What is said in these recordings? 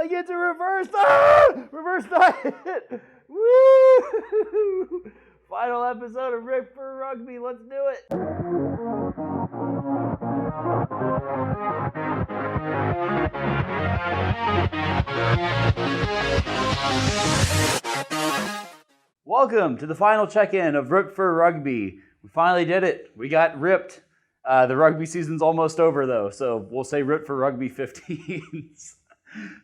I get to reverse. Reverse diet. Woo! Final episode of Rip for Rugby. Let's do it. Welcome to the final check-in of Rip for Rugby. We finally did it. We got ripped. The rugby season's almost over though, so we'll say Rip for Rugby 15s.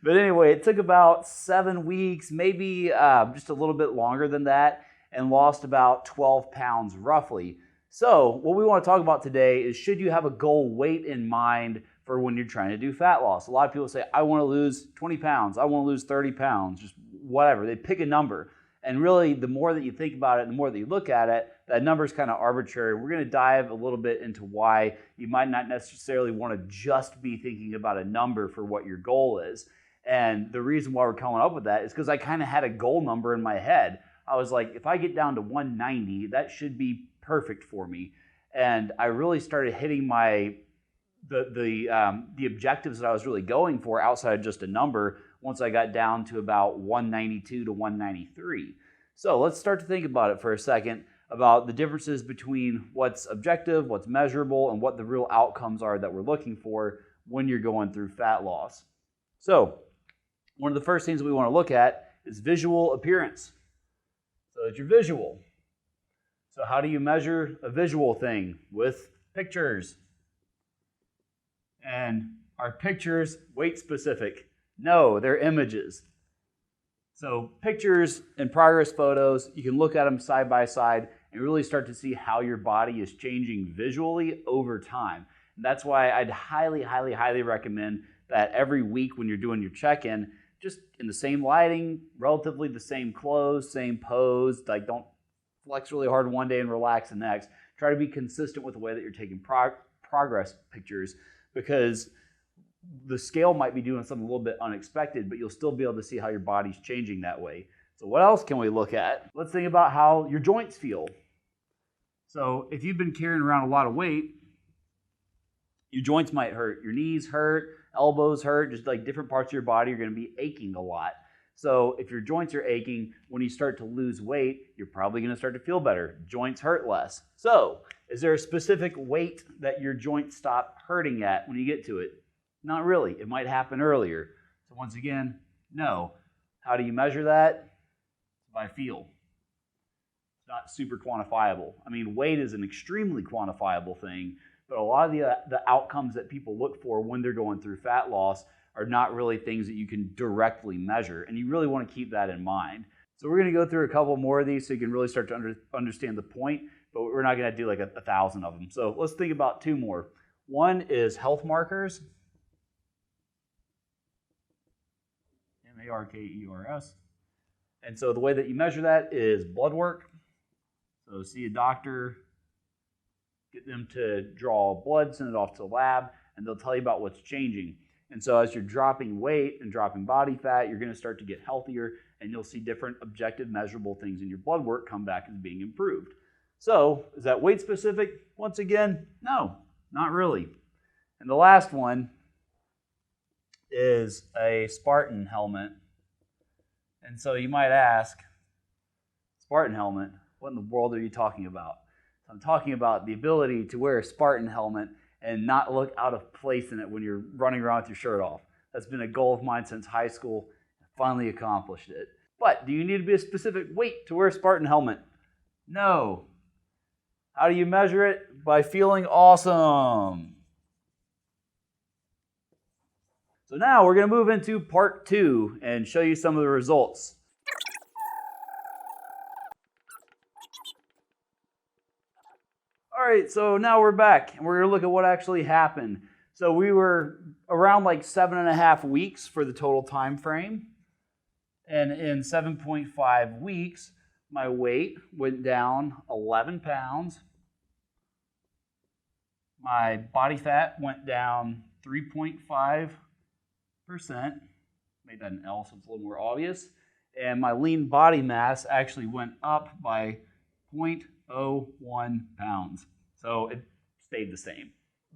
But anyway, it took about 7 weeks, maybe just a little bit longer than that, and lost about 12 pounds roughly. So what we want to talk about today is, should you have a goal weight in mind for when you're trying to do fat loss? A lot of people say, I want to lose 20 pounds, I want to lose 30 pounds, just whatever. They pick a number. And really, the more that you think about it, the more that you look at it, that number is kind of arbitrary. We're going to dive a little bit into why you might not necessarily want to just be thinking about a number for what your goal is. And the reason why we're coming up with that is because I kind of had a goal number in my head. I was like, if I get down to 190, that should be perfect for me. And I really started hitting the objectives that I was really going for outside of just a number once I got down to about 192 to 193. So let's start to think about it for a second, about the differences between what's objective, what's measurable, and what the real outcomes are that we're looking for when you're going through fat loss. So one of the first things we want to look at is visual appearance. So it's your visual. So how do you measure a visual thing? With pictures. And are pictures weight specific? No, they're images. So pictures and progress photos, you can look at them side by side and really start to see how your body is changing visually over time. And that's why I'd highly, highly, highly recommend that every week when you're doing your check-in, just in the same lighting, relatively the same clothes, same pose, like don't flex really hard one day and relax the next. Try to be consistent with the way that you're taking progress pictures, because the scale might be doing something a little bit unexpected, but you'll still be able to see how your body's changing that way. So what else can we look at? Let's think about how your joints feel. So if you've been carrying around a lot of weight, your joints might hurt. Your knees hurt, elbows hurt, just like different parts of your body are going to be aching a lot. So if your joints are aching, when you start to lose weight, you're probably going to start to feel better. Joints hurt less. So is there a specific weight that your joints stop hurting at when you get to it? Not really. It might happen earlier. So once again, no. How do you measure that? By feel. It's not super quantifiable. I mean, weight is an extremely quantifiable thing, but a lot of the outcomes that people look for when they're going through fat loss are not really things that you can directly measure, and you really want to keep that in mind. So we're going to go through a couple more of these so you can really start to understand the point, but we're not going to do like 1,000 of them. So let's think about 2 more. One is health markers. Markers. And so the way that you measure that is blood work. So see a doctor, get them to draw blood, send it off to the lab, and they'll tell you about what's changing. And so as you're dropping weight and dropping body fat, you're going to start to get healthier, and you'll see different objective measurable things in your blood work come back as being improved. So is that weight specific? Once again, no, not really. And the last one is a Spartan helmet. And so you might ask, Spartan helmet, what in the world are you talking about? So I'm talking about the ability to wear a Spartan helmet and not look out of place in it when you're running around with your shirt off. That's been a goal of mine since high school. I finally accomplished it. But do you need to be a specific weight to wear a Spartan helmet? No. How do you measure it? By feeling awesome. So now we're going to move into part 2 and show you some of the results. All right, so now we're back and we're going to look at what actually happened. So we were around like 7.5 weeks for the total time frame. And in 7.5 weeks, my weight went down 11 pounds. My body fat went down 3.5%. Made that an L so it's a little more obvious. And my lean body mass actually went up by 0.01 pounds. So it stayed the same,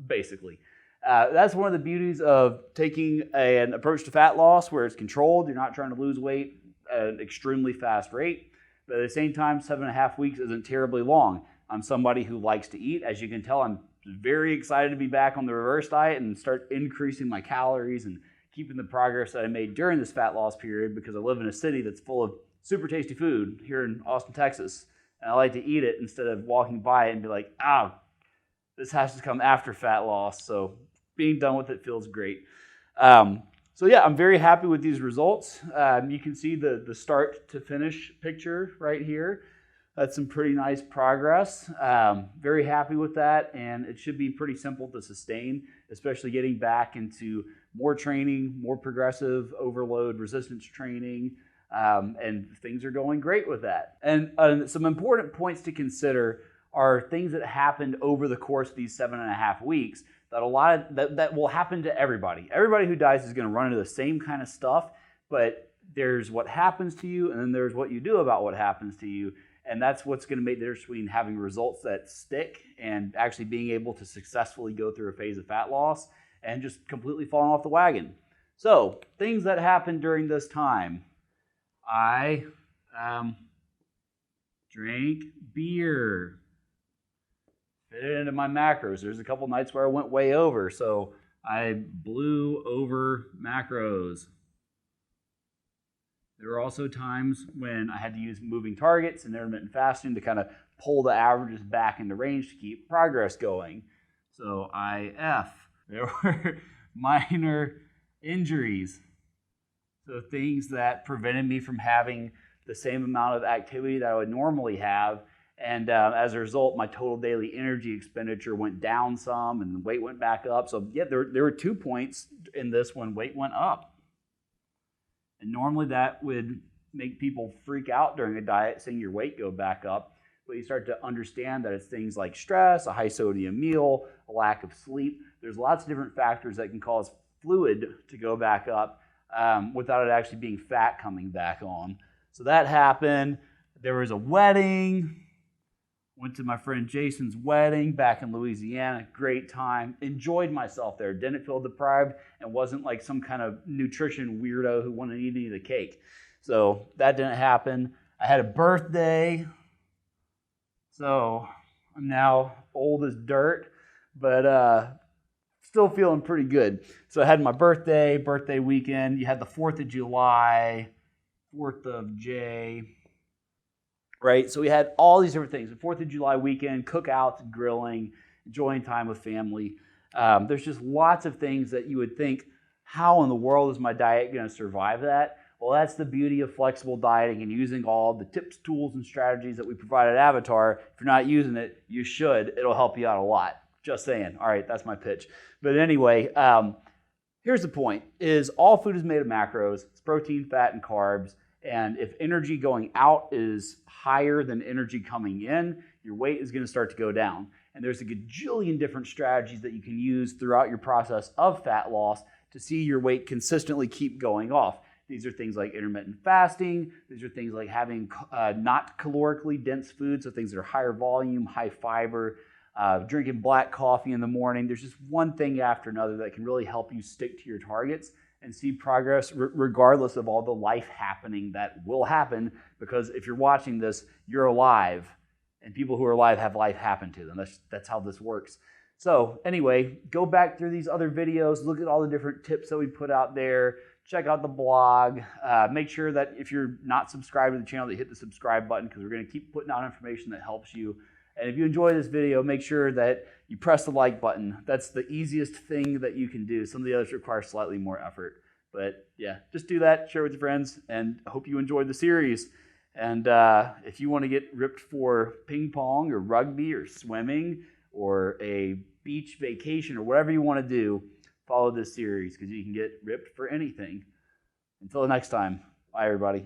basically. That's one of the beauties of taking an approach to fat loss where it's controlled. You're not trying to lose weight at an extremely fast rate. But at the same time, 7.5 weeks isn't terribly long. I'm somebody who likes to eat. As you can tell, I'm very excited to be back on the reverse diet and start increasing my calories and keeping the progress that I made during this fat loss period, because I live in a city that's full of super tasty food here in Austin, Texas. And I like to eat it instead of walking by it and be like, this has to come after fat loss. So being done with it feels great. So yeah, I'm very happy with these results. You can see the start to finish picture right here. That's some pretty nice progress. Very happy with that, and it should be pretty simple to sustain, especially getting back into more training, more progressive overload resistance training, and things are going great with that. And some important points to consider are things that happened over the course of these 7.5 weeks that will happen to everybody. Everybody who dies is going to run into the same kind of stuff, but there's what happens to you, and then there's what you do about what happens to you. And that's what's going to make the difference between having results that stick and actually being able to successfully go through a phase of fat loss and just completely falling off the wagon. So, things that happened during this time. I drank beer. Fit it into my macros. There's a couple nights where I went way over, so I blew over macros. There were also times when I had to use moving targets and intermittent fasting to kind of pull the averages back into range to keep progress going. So IF. There were minor injuries. So things that prevented me from having the same amount of activity that I would normally have. And as a result, my total daily energy expenditure went down some and the weight went back up. So yeah, there were 2 points in this when weight went up. And normally that would make people freak out during a diet, seeing your weight go back up. But you start to understand that it's things like stress, a high sodium meal, a lack of sleep. There's lots of different factors that can cause fluid to go back up without it actually being fat coming back on. So that happened. There was a wedding. Went to my friend Jason's wedding back in Louisiana. Great time. Enjoyed myself there. Didn't feel deprived and wasn't like some kind of nutrition weirdo who wanted to eat any of the cake. So that didn't happen. I had a birthday. So I'm now old as dirt, but still feeling pretty good. So I had my birthday weekend. You had the 4th of July, 4th of J. Right, so we had all these different things. The 4th of July weekend, cookouts, grilling, enjoying time with family. There's just lots of things that you would think, how in the world is my diet going to survive that? Well, that's the beauty of flexible dieting and using all the tips, tools, and strategies that we provide at Avatar. If you're not using it, you should. It'll help you out a lot. Just saying. All right, that's my pitch. But anyway, here's the point, is all food is made of macros. It's protein, fat, and carbs. And if energy going out is higher than energy coming in, your weight is going to start to go down. And there's a gajillion different strategies that you can use throughout your process of fat loss to see your weight consistently keep going off. These are things like intermittent fasting. These are things like having not calorically dense foods, so things that are higher volume, high fiber, drinking black coffee in the morning. There's just one thing after another that can really help you stick to your targets and see progress regardless of all the life happening that will happen, because if you're watching this, you're alive, and people who are alive have life happen to them. That's how this works. So anyway, go back through these other videos, look at all the different tips that we put out there, check out the blog, make sure that if you're not subscribed to the channel, that you hit the subscribe button, because we're going to keep putting out information that helps you. And if you enjoy this video, make sure that you press the like button. That's the easiest thing that you can do. Some of the others require slightly more effort. But yeah, just do that, share with your friends, and I hope you enjoyed the series. And if you want to get ripped for ping pong or rugby or swimming or a beach vacation or whatever you want to do, follow this series, because you can get ripped for anything. Until next time, bye everybody.